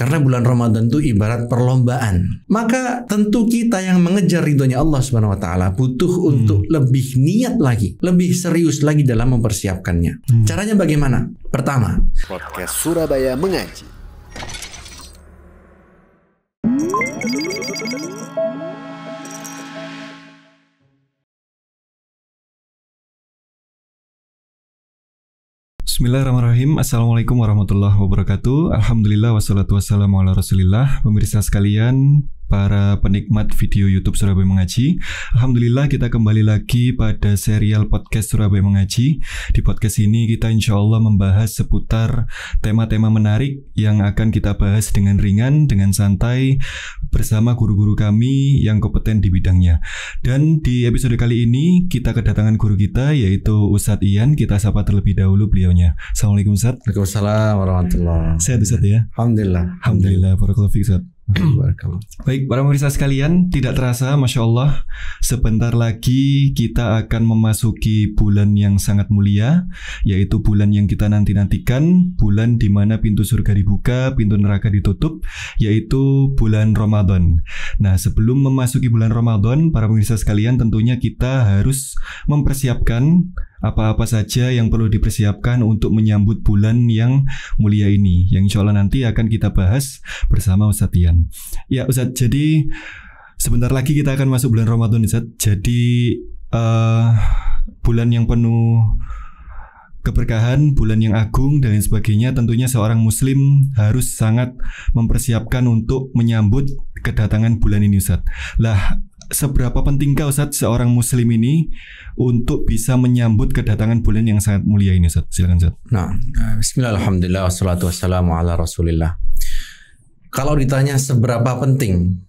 Karena bulan Ramadan itu ibarat perlombaan. Maka tentu kita yang mengejar ridhonya Allah Subhanahu wa taala butuh untuk lebih niat lagi, lebih serius lagi dalam mempersiapkannya. Caranya bagaimana? Pertama, Podcast Surabaya Mengaji. Bismillahirrahmanirrahim. Assalamualaikum warahmatullahi wabarakatuh. Alhamdulillah wassalatu wassalamu ala rasulillah. Pemirsa sekalian, para penikmat video YouTube Surabaya Mengaji, alhamdulillah kita kembali lagi pada serial podcast Surabaya Mengaji. Di podcast ini kita insya Allah membahas seputar tema-tema menarik yang akan kita bahas dengan ringan, dengan santai, bersama guru-guru kami yang kompeten di bidangnya. Dan di episode kali ini kita kedatangan guru kita, yaitu Ustadz Ian. Kita sapa terlebih dahulu beliaunya. Assalamualaikum Ustadz. Waalaikumsalam warahmatullahi. Sehat Ustadz ya? Alhamdulillah. Barakallahu fiik Ustadz. Baik, para pemirsa sekalian, tidak terasa, Masya Allah, sebentar lagi kita akan memasuki bulan yang sangat mulia, yaitu bulan yang kita nanti-nantikan, bulan di mana pintu surga dibuka, pintu neraka ditutup, yaitu bulan Ramadan. Nah, sebelum memasuki bulan Ramadan, para pemirsa sekalian, tentunya kita harus mempersiapkan apa-apa saja yang perlu dipersiapkan untuk menyambut bulan yang mulia ini, yang insya Allah nanti akan kita bahas bersama Ustadz Ian. Ya Ustadz, jadi sebentar lagi kita akan masuk bulan Ramadan Ustadz. Jadi bulan yang penuh keberkahan, bulan yang agung dan lain sebagainya. Tentunya seorang muslim harus sangat mempersiapkan untuk menyambut kedatangan bulan ini Ustadz. Lah, seberapa pentingkah Ustadz seorang muslim ini untuk bisa menyambut kedatangan bulan yang sangat mulia ini Ustadz? Silakan Ustadz. Nah, bismillah, alhamdulillah, wassalatu wassalamu ala rasulillah. Kalau ditanya seberapa penting,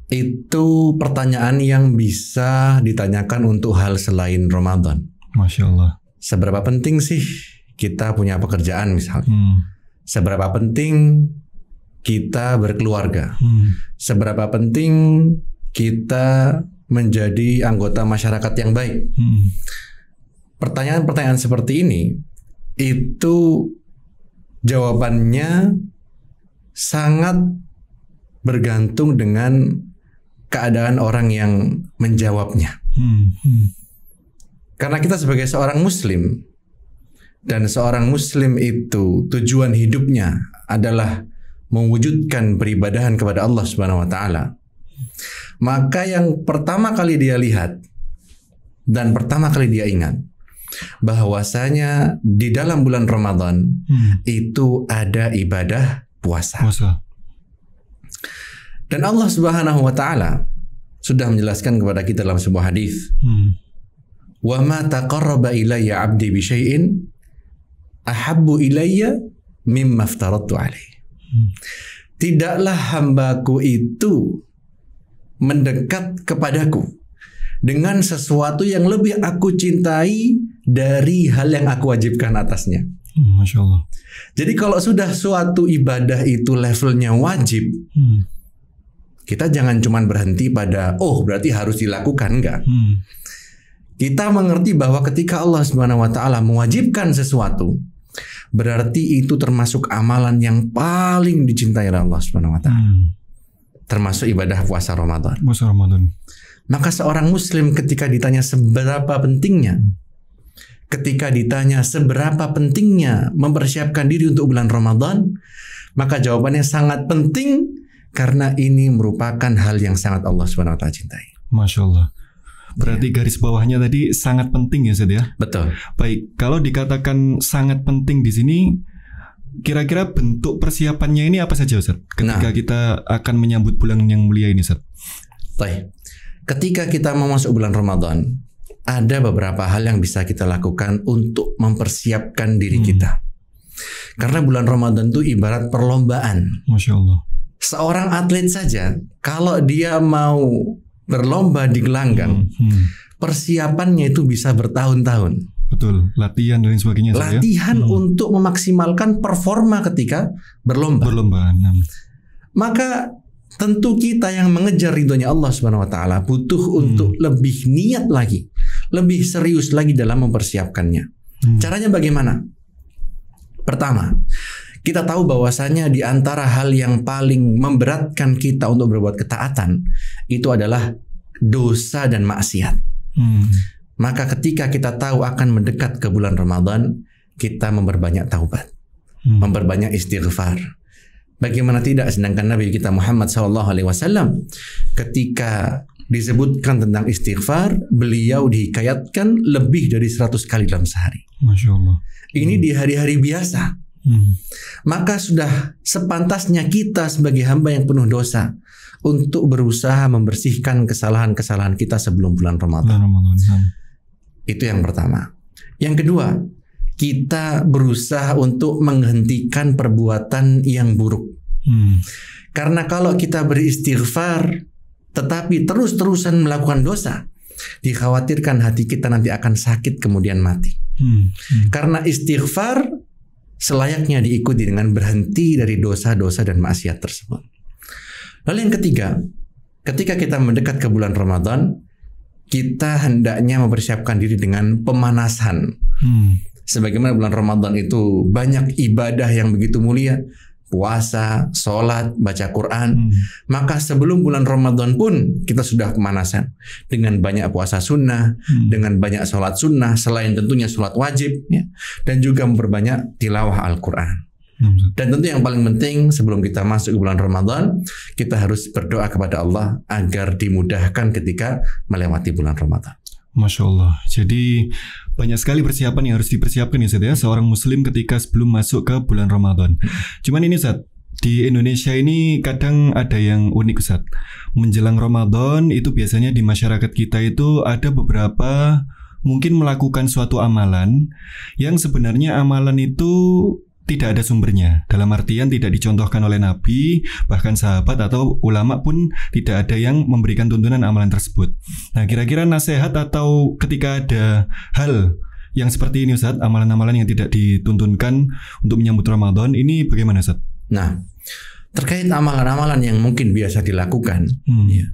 itu pertanyaan yang bisa ditanyakan untuk hal selain Ramadan. Masya Allah. Seberapa penting sih kita punya pekerjaan misalnya? Seberapa penting kita berkeluarga? Seberapa penting kita menjadi anggota masyarakat yang baik? Pertanyaan-pertanyaan seperti ini itu jawabannya sangat bergantung dengan keadaan orang yang menjawabnya. Karena kita sebagai seorang muslim, dan seorang muslim itu tujuan hidupnya adalah mewujudkan peribadahan kepada Allah Subhanahu wa taala. Maka yang pertama kali dia lihat dan pertama kali dia ingat bahwasanya di dalam bulan Ramadan itu ada ibadah puasa. Dan Allah Subhanahu wa taala sudah menjelaskan kepada kita dalam sebuah hadis, "Wa ma taqarraba ilayya 'abdi bi syai'in ahabbu ilayya mimma aftaradtu 'alaihi." Tidaklah hambaku itu mendekat kepadaku dengan sesuatu yang lebih aku cintai dari hal yang aku wajibkan atasnya. Masya Allah. Jadi kalau sudah suatu ibadah itu levelnya wajib, kita jangan cuma berhenti pada berarti harus dilakukan, enggak. Kita mengerti bahwa ketika Allah Subhanahu wa taala mewajibkan sesuatu, berarti itu termasuk amalan yang paling dicintai oleh Allah Subhanahu wa taala. Termasuk ibadah puasa Ramadan. Puasa Ramadan. Maka seorang muslim ketika ditanya seberapa pentingnya, mempersiapkan diri untuk bulan Ramadan, maka jawabannya sangat penting karena ini merupakan hal yang sangat Allah Subhanahu wa taala cintai. Masya Allah. Berarti garis bawahnya tadi sangat penting ya Ustadz ya? Betul. Baik, kalau dikatakan sangat penting di sini, kira-kira bentuk persiapannya ini apa saja Ustadz? Ketika kita akan menyambut bulan yang mulia ini Ustadz. Baik. Ketika kita mau masuk bulan Ramadan, ada beberapa hal yang bisa kita lakukan untuk mempersiapkan diri kita. Karena bulan Ramadan itu ibarat perlombaan. Masya Allah. Seorang atlet saja, kalau dia mau berlomba di gelanggang, persiapannya itu bisa bertahun-tahun. Betul, latihan dan lain sebagainya. Latihan untuk memaksimalkan performa ketika berlomba. Maka tentu kita yang mengejar ridhonya Allah Subhanahu wa taala butuh untuk lebih niat lagi, lebih serius lagi dalam mempersiapkannya. Caranya bagaimana? Pertama, kita tahu bahwasanya di antara hal yang paling memberatkan kita untuk berbuat ketaatan itu adalah dosa dan maksiat. Maka ketika kita tahu akan mendekat ke bulan Ramadan, kita memperbanyak taubat, memperbanyak istighfar. Bagaimana tidak, sedangkan Nabi kita Muhammad SAW ketika disebutkan tentang istighfar, beliau dihikayatkan lebih dari 100 kali dalam sehari. Masya Allah. Ini di hari-hari biasa. Maka sudah sepantasnya kita sebagai hamba yang penuh dosa untuk berusaha membersihkan kesalahan-kesalahan kita sebelum bulan Ramadan. Itu yang pertama. Yang kedua, kita berusaha untuk menghentikan perbuatan yang buruk. Karena kalau kita beristighfar tetapi terus-terusan melakukan dosa, dikhawatirkan hati kita nanti akan sakit kemudian mati. Karena istighfar selayaknya diikuti dengan berhenti dari dosa-dosa dan maksiat tersebut. Lalu yang ketiga, ketika kita mendekat ke bulan Ramadan, kita hendaknya mempersiapkan diri dengan pemanasan. Sebagaimana bulan Ramadan itu banyak ibadah yang begitu mulia, puasa, sholat, baca Quran. Maka sebelum bulan Ramadan pun kita sudah pemanasan dengan banyak puasa sunnah, dengan banyak sholat sunnah, selain tentunya sholat wajib, ya, dan juga memperbanyak tilawah Al-Quran. Dan tentu yang paling penting sebelum kita masuk ke bulan Ramadan, kita harus berdoa kepada Allah agar dimudahkan ketika melewati bulan Ramadan. Masya Allah. Jadi banyak sekali persiapan yang harus dipersiapkan ya Ustaz ya, seorang muslim ketika sebelum masuk ke bulan Ramadan. Cuman ini Ustaz, di Indonesia ini kadang ada yang unik Ustaz. Menjelang Ramadan itu biasanya di masyarakat kita itu ada beberapa mungkin melakukan suatu amalan yang sebenarnya amalan itu tidak ada sumbernya. Dalam artian tidak dicontohkan oleh Nabi, bahkan sahabat atau ulama pun tidak ada yang memberikan tuntunan amalan tersebut. Nah, kira-kira nasihat atau ketika ada hal yang seperti ini Ustaz, amalan-amalan yang tidak dituntunkan untuk menyambut Ramadan, ini bagaimana Ustaz? Nah, terkait amalan-amalan yang mungkin biasa dilakukan, ya,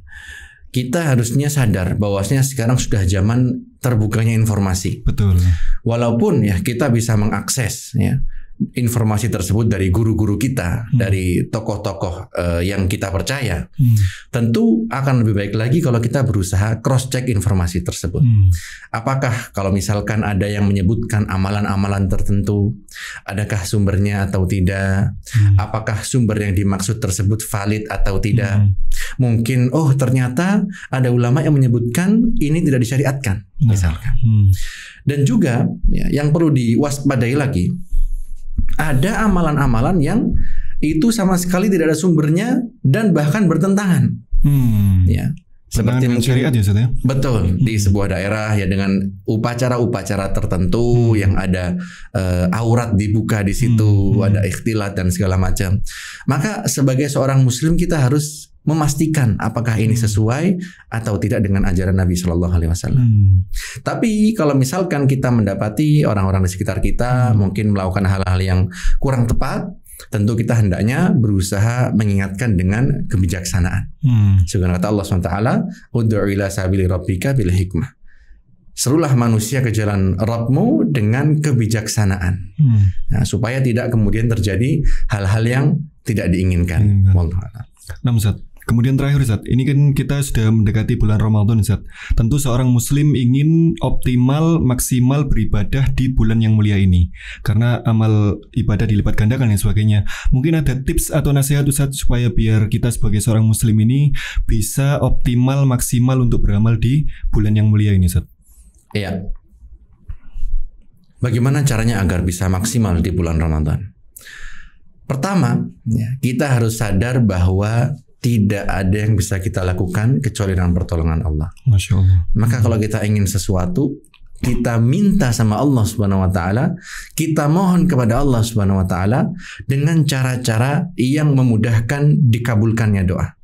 kita harusnya sadar bahwasanya sekarang sudah zaman terbukanya informasi. Betul. Walaupun ya kita bisa mengakses ya informasi tersebut dari guru-guru kita, dari tokoh-tokoh yang kita percaya, tentu akan lebih baik lagi kalau kita berusaha cross-check informasi tersebut. Apakah kalau misalkan ada yang menyebutkan amalan-amalan tertentu, adakah sumbernya atau tidak? Apakah sumber yang dimaksud tersebut valid atau tidak? Mungkin, oh ternyata ada ulama yang menyebutkan ini tidak disyariatkan, misalkan. Dan juga ya, yang perlu diwaspadai lagi, ada amalan-amalan yang itu sama sekali tidak ada sumbernya dan bahkan bertentangan. Ya, seperti mungkin syariat ya, Ustaz, ya? Betul, di sebuah daerah ya dengan upacara-upacara tertentu yang ada aurat dibuka di situ, ada ikhtilat dan segala macam. Maka sebagai seorang muslim kita harus memastikan apakah ini sesuai atau tidak dengan ajaran Nabi Shallallahu Alaihi Wasallam. Tapi kalau misalkan kita mendapati orang-orang di sekitar kita mungkin melakukan hal-hal yang kurang tepat, tentu kita hendaknya berusaha mengingatkan dengan kebijaksanaan. Sebagaimana kata Allah SWT, "Ud'u ila sabili rabbika bil hikmah." Serulah manusia ke jalan Rabbmu dengan kebijaksanaan, nah, supaya tidak kemudian terjadi hal-hal yang tidak diinginkan. Nah, Ustaz, kemudian terakhir Ustaz, ini kan kita sudah mendekati bulan Ramadan Ustaz. Tentu seorang muslim ingin optimal, maksimal beribadah di bulan yang mulia ini, karena amal ibadah dilipat gandakan dan sebagainya. Mungkin ada tips atau nasihat Ustaz supaya biar kita sebagai seorang muslim ini bisa optimal, maksimal untuk beramal di bulan yang mulia ini Ustaz. Iya. Bagaimana caranya agar bisa maksimal di bulan Ramadan? Pertama, ya, kita harus sadar bahwa tidak ada yang bisa kita lakukan kecuali dengan pertolongan Allah. Masya Allah. Maka kalau kita ingin sesuatu, kita minta sama Allah Subhanahu Wa Taala, kita mohon kepada Allah Subhanahu Wa Taala dengan cara-cara yang memudahkan dikabulkannya doa.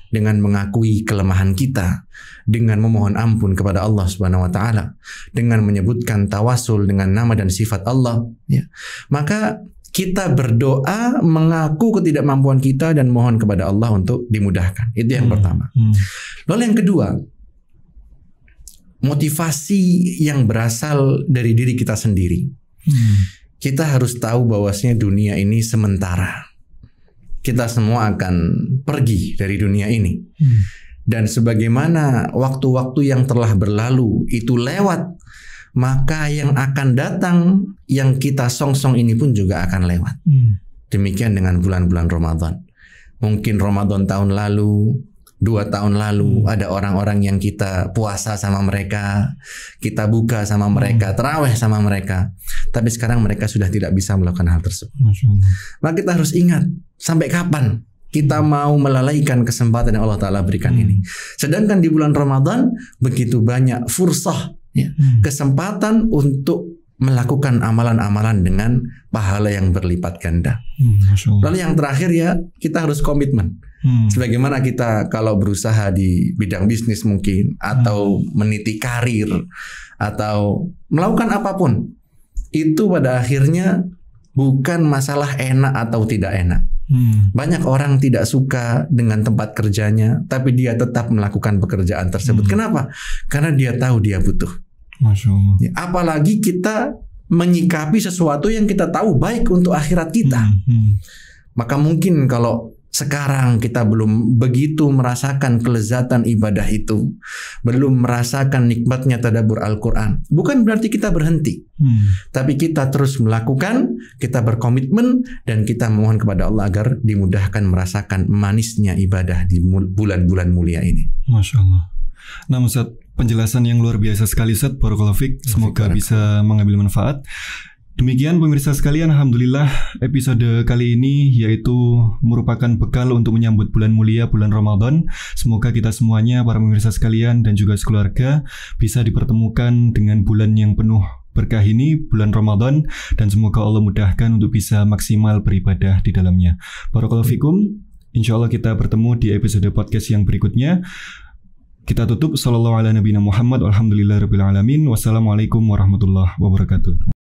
Dengan mengakui kelemahan kita, dengan memohon ampun kepada Allah Subhanahu Wa Taala, dengan menyebutkan tawasul dengan nama dan sifat Allah. Ya. Maka kita berdoa mengaku ketidakmampuan kita dan mohon kepada Allah untuk dimudahkan. Itu yang pertama. Lalu yang kedua, motivasi yang berasal dari diri kita sendiri. kita harus tahu bahwasanya dunia ini sementara. Kita semua akan pergi dari dunia ini. Dan sebagaimana waktu-waktu yang telah berlalu itu lewat, maka yang akan datang yang kita song-song ini pun juga akan lewat. Demikian dengan bulan-bulan Ramadan. Mungkin Ramadan tahun lalu, 2 tahun lalu ada orang-orang yang kita puasa sama mereka, kita buka sama mereka, tarawih sama mereka. Tapi sekarang mereka sudah tidak bisa melakukan hal tersebut. Maka kita harus ingat, sampai kapan kita mau melalaikan kesempatan yang Allah Ta'ala berikan ini. Sedangkan di bulan Ramadan begitu banyak fursah, kesempatan untuk melakukan amalan-amalan dengan pahala yang berlipat ganda. Lalu yang terakhir ya, kita harus komitmen. Sebagaimana kita kalau berusaha di bidang bisnis mungkin, atau meniti karir, atau melakukan apapun, itu pada akhirnya bukan masalah enak atau tidak enak. Banyak orang tidak suka dengan tempat kerjanya, tapi dia tetap melakukan pekerjaan tersebut. Kenapa? Karena dia tahu dia butuh. Masya Allah. Ya, apalagi kita menyikapi sesuatu yang kita tahu baik untuk akhirat kita. Maka mungkin kalau sekarang kita belum begitu merasakan kelezatan ibadah itu, belum merasakan nikmatnya tadabbur Al-Quran, bukan berarti kita berhenti. Tapi kita terus melakukan, kita berkomitmen, dan kita mohon kepada Allah agar dimudahkan merasakan manisnya ibadah di bulan-bulan mulia ini. Masya Allah. Nah Ustaz, penjelasan yang luar biasa sekali Ustaz, barakallahu fiik. Semoga bisa mengambil manfaat. Demikian pemirsa sekalian, alhamdulillah episode kali ini yaitu merupakan bekal untuk menyambut bulan mulia, bulan Ramadan. Semoga kita semuanya, para pemirsa sekalian dan juga sekeluarga, bisa dipertemukan dengan bulan yang penuh berkah ini, bulan Ramadan, dan semoga Allah mudahkan untuk bisa maksimal beribadah di dalamnya. Barakallahu fikum. Insyaallah kita bertemu di episode podcast yang berikutnya. Kita tutup, sallallahu ala nabiyina Muhammad, walhamdulillahirabbil alamin. Wassalamualaikum warahmatullahi wabarakatuh.